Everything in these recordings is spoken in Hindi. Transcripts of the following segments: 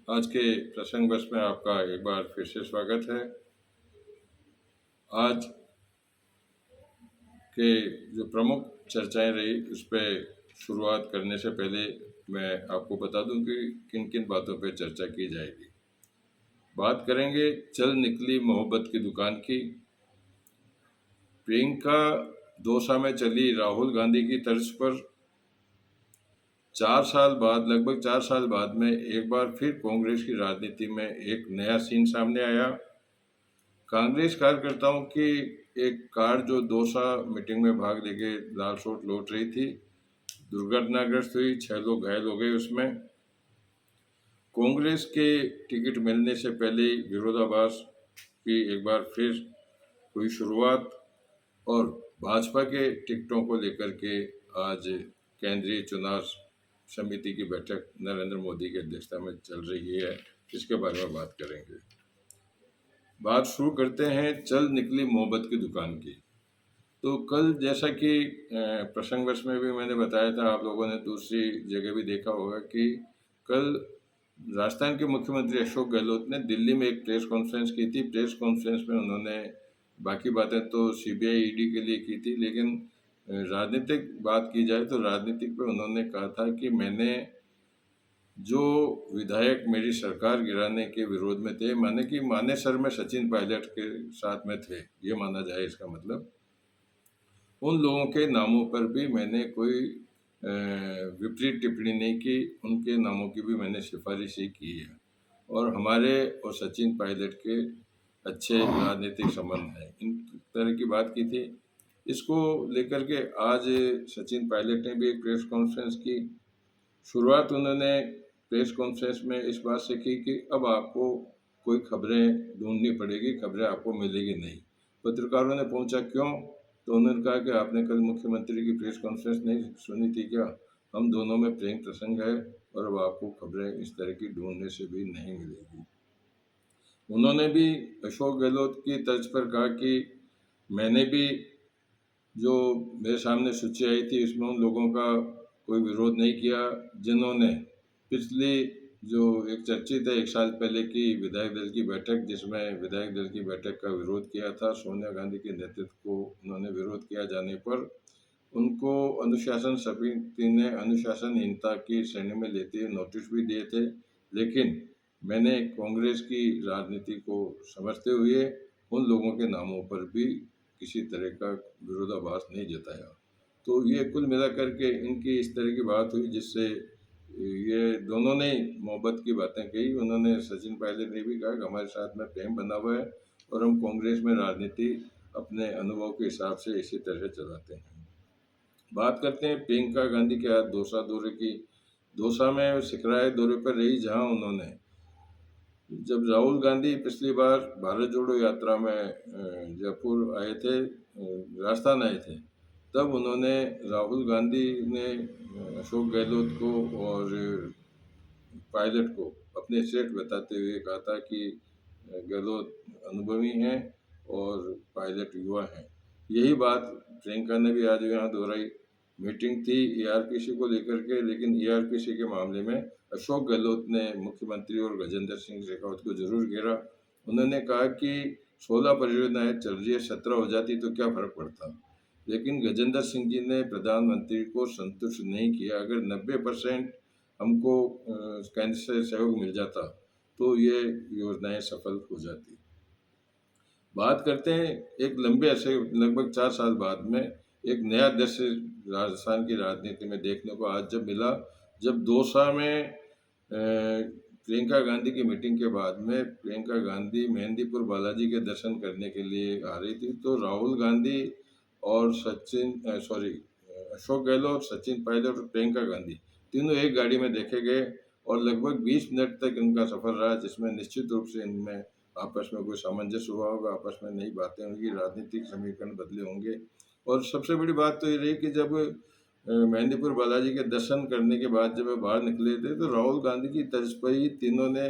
आज के प्रसंगवश में आपका एक बार फिर से स्वागत है। आज के जो प्रमुख चर्चाएं रही उस पर शुरुआत करने से पहले मैं आपको बता दूं कि किन किन बातों पर चर्चा की जाएगी। बात करेंगे चल निकली मोहब्बत की दुकान की। प्रियंका दौसा में चली राहुल गांधी की तर्ज पर 4 साल बाद, लगभग 4 साल बाद में एक बार फिर कांग्रेस की राजनीति में एक नया सीन सामने आया। कांग्रेस कार्यकर्ताओं की एक कार जो दौसा मीटिंग में भाग लेके लालसोट लौट रही थी, दुर्घटनाग्रस्त हुई, 6 लोग घायल हो गए उसमें। कांग्रेस के टिकट मिलने से पहले ही विरोधाभास की एक बार फिर हुई शुरुआत और भाजपा के टिकटों को लेकर के आज केंद्रीय चुनाव समिति की बैठक नरेंद्र मोदी की अध्यक्षता में चल रही है। इसके बारे में बात करेंगे। बात शुरू करते हैं चल निकली मोहब्बत की दुकान की। तो कल जैसा कि प्रसंगवश में भी मैंने बताया था, आप लोगों ने दूसरी जगह भी देखा होगा कि कल राजस्थान के मुख्यमंत्री अशोक गहलोत ने दिल्ली में एक प्रेस कॉन्फ्रेंस की थी। प्रेस कॉन्फ्रेंस में उन्होंने बाकी बातें तो सीबीआई ईडी के लिए की थी, लेकिन राजनीतिक बात की जाए तो राजनीतिक पे उन्होंने कहा था कि मैंने जो विधायक मेरी सरकार गिराने के विरोध में थे, माने कि मानेसर में सचिन पायलट के साथ में थे, ये माना जाए इसका मतलब, उन लोगों के नामों पर भी मैंने कोई विपरीत टिप्पणी नहीं की, उनके नामों की भी मैंने सिफारिश ही की है और हमारे और सचिन पायलट के अच्छे राजनीतिक संबंध हैं, इन तरह की बात की थी। इसको लेकर के आज सचिन पायलट ने भी एक प्रेस कॉन्फ्रेंस की। शुरुआत उन्होंने प्रेस कॉन्फ्रेंस में इस बात से की कि अब आपको कोई खबरें ढूंढनी पड़ेगी, खबरें आपको मिलेगी नहीं। पत्रकारों ने पूछा क्यों, तो उन्होंने कहा कि आपने कल मुख्यमंत्री की प्रेस कॉन्फ्रेंस नहीं सुनी थी क्या? हम दोनों में प्रेम प्रसंग है और अब आपको खबरें इस तरह की ढूंढने से भी नहीं मिलेगी। उन्होंने भी अशोक गहलोत की तर्ज पर कहा कि मैंने भी जो मेरे सामने सूची आई थी इसमें उन लोगों का कोई विरोध नहीं किया जिन्होंने पिछली जो एक चर्चित है 1 साल पहले की विधायक दल की बैठक, जिसमें विधायक दल की बैठक का विरोध किया था, सोनिया गांधी के नेतृत्व को उन्होंने विरोध किया जाने पर उनको अनुशासन समिति ने अनुशासनहीनता की श्रेणी में लेते हुए नोटिस भी दिए थे। लेकिन मैंने कांग्रेस की राजनीति को समझते हुए उन लोगों के नामों पर भी किसी तरह का विरोधाभास नहीं जताया। तो ये कुल मिलाकर के इनकी इस तरह की बात हुई जिससे ये दोनों ने मोहब्बत की बातें कही। उन्होंने सचिन पायलट ने भी कहा कि हमारे साथ में प्रेम बना हुआ है और हम कांग्रेस में राजनीति अपने अनुभव के हिसाब से इसी तरह चलाते हैं। बात करते हैं प्रियंका गांधी के आज दौसा दौरे की। दौसा में सिकराए दौरे पर रही, जहां उन्होंने जब राहुल गांधी पिछली बार भारत जोड़ो यात्रा में जयपुर आए थे, राजस्थान आए थे, तब उन्होंने राहुल गांधी ने अशोक गहलोत को और पायलट को अपने सेठ बताते हुए कहा था कि गहलोत अनुभवी हैं और पायलट युवा हैं। यही बात प्रियंका ने भी आज यहाँ दोहराई। मीटिंग थी एआरपीसी को लेकर के, लेकिन एआरपीसी के मामले में अशोक गहलोत ने मुख्यमंत्री और गजेंद्र सिंह शेखावत को जरूर घेरा। उन्होंने कहा कि 16 परियोजनाएं चल रही है, 17 हो जाती तो क्या फर्क पड़ता, लेकिन गजेंद्र सिंह जी ने प्रधानमंत्री को संतुष्ट नहीं किया। अगर 90% हमको केंद्र से सहयोग मिल जाता तो ये योजनाएं सफल हो जाती। बात करते हैं एक लंबे अरसे, लगभग 4 साल बाद में एक नया दृश्य राजस्थान की राजनीति में देखने को आज जब मिला, जब दौसा में प्रियंका गांधी की मीटिंग के बाद में प्रियंका गांधी मेहंदीपुर बालाजी के दर्शन करने के लिए आ रही थी, तो राहुल गांधी और अशोक गहलोत, सचिन पायलट और प्रियंका गांधी तीनों एक गाड़ी में देखे गए और लगभग 20 मिनट तक इनका सफर रहा, जिसमें निश्चित रूप से इनमें आपस में कोई सामंजस्य हुआ होगा, आपस में नई बातें होंगी, राजनीतिक समीकरण बदले होंगे। और सबसे बड़ी बात तो ये रही कि जब मेहंदीपुर बालाजी के दर्शन करने के बाद जब वे बाहर निकले थे, तो राहुल गांधी की तर्ज पर ही तीनों ने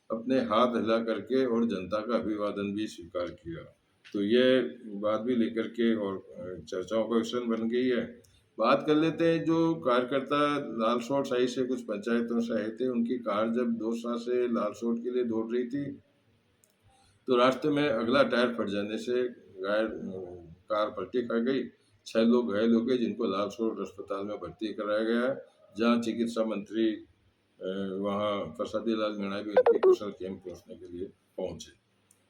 अपने हाथ हिला करके और जनता का अभिवादन भी स्वीकार किया। तो ये बात भी लेकर के और चर्चाओं का विषय बन गई है। बात कर लेते हैं जो कार्यकर्ता लालसोट साई से कुछ पंचायतों से आए थे, उनकी कार जब दोसा से लालसोट के लिए दौड़ रही थी तो रास्ते में अगला टायर फट जाने से कार पलटी खा गई। 6 लोग घायल हो गए जिनको लालसोट अस्पताल में भर्ती कराया गया है, जहां चिकित्सा मंत्री वहां प्रसादी लाल मीणा भी उनकी कुशल क्षेम पहुंचने के लिए पहुंचे।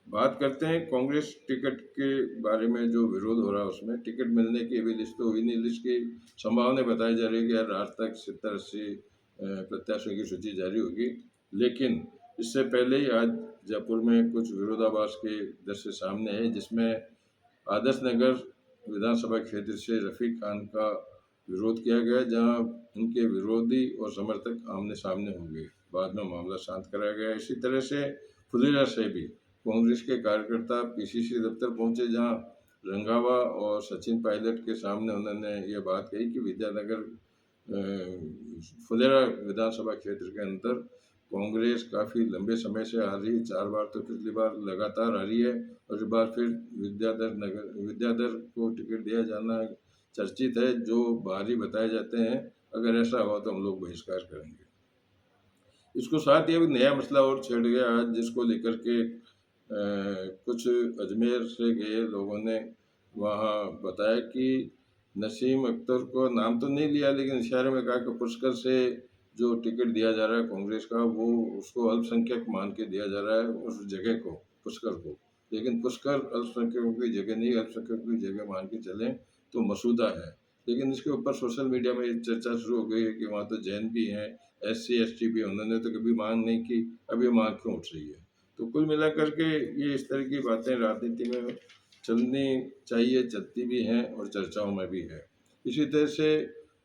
बात करते हैं कांग्रेस टिकट के बारे में, जो विरोध हो रहा है उसमें टिकट मिलने की अभी लिस्ट तो हुई नहीं। लिस्ट की संभावना बताई जा रही है कि यार रात तक 70-80 प्रत्याशियों की सूची जारी होगी, लेकिन इससे पहले ही आज जयपुर में कुछ विरोधाभास के दृश्य सामने है, जिसमें आदर्श नगर विधानसभा क्षेत्र से रफीक खान का विरोध किया गया, जहां उनके विरोधी और समर्थक आमने सामने होंगे। बाद में मामला शांत कराया गया। इसी तरह से फुलेरा से भी कांग्रेस के कार्यकर्ता पीसीसी दफ्तर पहुंचे, जहां रंगावा और सचिन पायलट के सामने उन्होंने ये बात कही कि विद्यानगर फुलेरा विधानसभा क्षेत्र के अंदर कांग्रेस काफ़ी लंबे समय से आ रही है, 4 बार तो पिछली बार लगातार आ रही है, और इस बार फिर विद्याधर को टिकट दिया जाना चर्चित है, जो बाहरी बताए जाते हैं। अगर ऐसा हुआ तो हम लोग बहिष्कार करेंगे। इसको साथ ही अभी नया मसला और छेड़ गया आज, जिसको लेकर के कुछ अजमेर से गए लोगों ने वहाँ बताया कि नसीम अख्तर को नाम तो नहीं लिया, लेकिन इशारे में कहा कि पुष्कर से जो टिकट दिया जा रहा है कांग्रेस का, वो उसको अल्पसंख्यक मान के दिया जा रहा है, उस जगह को पुष्कर को। लेकिन पुष्कर अल्पसंख्यकों की जगह नहीं, अल्पसंख्यकों की जगह मान के चलें तो मसूदा है। लेकिन इसके ऊपर सोशल मीडिया में चर्चा शुरू हो गई है कि वहाँ तो जैन भी हैं, SC ST भी, उन्होंने तो कभी मांग नहीं की, अब ये मांग क्यों उठ रही है। तो कुल मिलाकर के ये इस तरह की बातें राजनीति में चलनी चाहिए, चलती भी हैं और चर्चाओं में भी है। इसी तरह से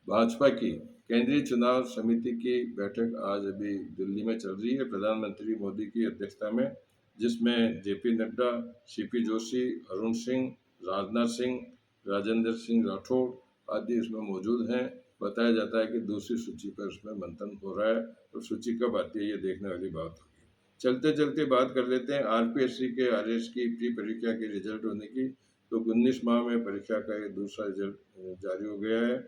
भाजपा की केंद्रीय चुनाव समिति की बैठक आज अभी दिल्ली में चल रही है, प्रधानमंत्री मोदी की अध्यक्षता में, जिसमें JP नड्डा, CP जोशी, अरुण सिंह, राजनाथ सिंह, राजेंद्र सिंह राठौड़ आदि इसमें मौजूद हैं। बताया जाता है कि दूसरी सूची पर उसमें मंथन हो रहा है, और सूची कब आती है ये देखने वाली बात होगी। चलते चलते बात कर लेते हैं RPSC के RS की प्री परीक्षा के रिजल्ट होने की। तो 19 माह में परीक्षा का ये दूसरा रिजल्ट जारी हो गया है।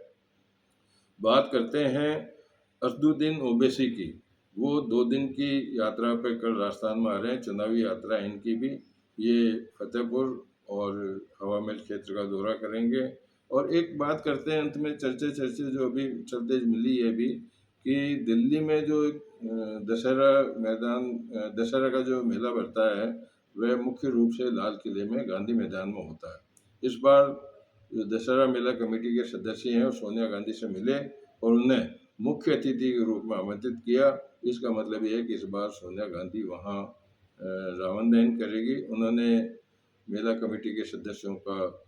बात करते हैं असदुद्दीन ओवैसी की। वो 2 दिन की यात्रा पर कल राजस्थान में आ रहे हैं, चुनावी यात्रा है इनकी भी। ये फतेहपुर और हवा महल क्षेत्र का दौरा करेंगे। और एक बात करते हैं अंत में, चर्चे जो अभी चलते मिली है अभी, कि दिल्ली में जो दशहरा का जो मेला बढ़ता है वह मुख्य रूप से लाल किले में गांधी मैदान में होता है। इस बार जो दशहरा मेला कमेटी के सदस्य हैं वो सोनिया गांधी से मिले और उन्हें मुख्य अतिथि के रूप में आमंत्रित किया। इसका मतलब ये है कि इस बार सोनिया गांधी वहाँ रावण दहन करेगी। उन्होंने मेला कमेटी के सदस्यों का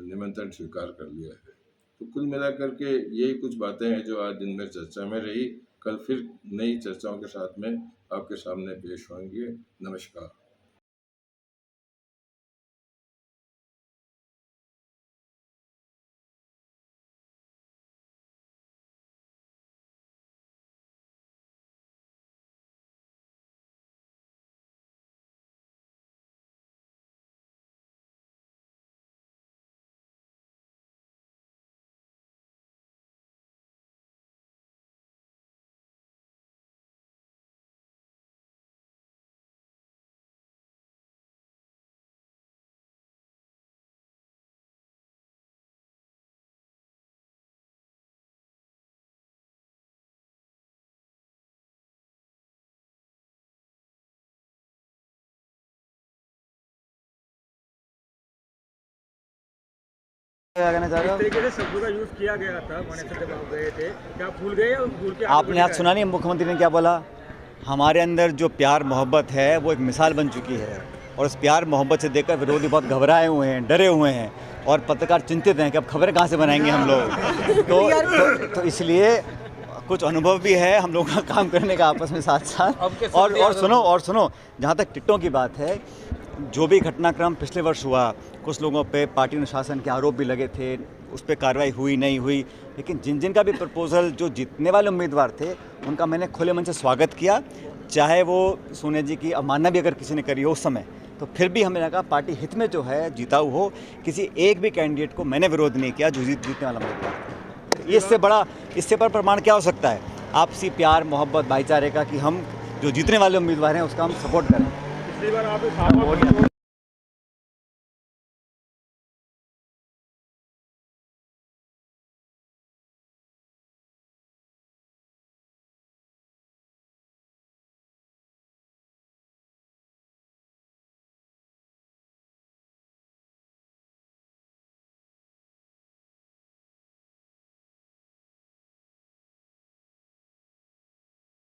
निमंत्रण स्वीकार कर लिया है। तो कुल मिलाकर के यही कुछ बातें हैं जो आज दिन में चर्चा में रही। कल फिर नई चर्चाओं के साथ में आपके सामने पेश होंगे। नमस्कार। क्या कहना चाह रहे इस हो? तरीके से शब्दों का यूज किया गया था मानेसर जब आप गए थे, क्या आप भूल गए या भूल के आपने आज सुना नहीं मुख्यमंत्री ने क्या बोला? हमारे अंदर जो प्यार मोहब्बत है वो एक मिसाल बन चुकी है, और उस प्यार मोहब्बत से देखकर विरोधी बहुत घबराए हुए हैं, डरे हुए हैं, और पत्रकार चिंतित हैं कि अब खबरें कहाँ से बनाएंगे हम लोग। तो इसलिए कुछ अनुभव भी है हम लोगों का काम करने का आपस में साथ साथ। और सुनो जहाँ तक टिकटों की बात है, जो भी घटनाक्रम पिछले वर्ष हुआ, कुछ लोगों पे पार्टी अनुशासन के आरोप भी लगे थे, उस पर कार्रवाई हुई नहीं हुई, लेकिन जिनका भी प्रपोजल जो जीतने वाले उम्मीदवार थे उनका मैंने खुले मन से स्वागत किया। चाहे वो सोनिया जी की अवमानना भी अगर किसी ने करी हो उस समय, तो फिर भी हमने कहा पार्टी हित में जो है जीताऊ हो। किसी एक भी कैंडिडेट को मैंने विरोध नहीं किया जो जीतने वाला उम्मीदवार था। इससे बड़ा प्रमाण क्या हो सकता है? आपसी प्यार मोहब्बत भाईचारे का, कि हम जो जीतने वाले उम्मीदवार हैं उसका हम सपोर्ट करें। पिछली बार आप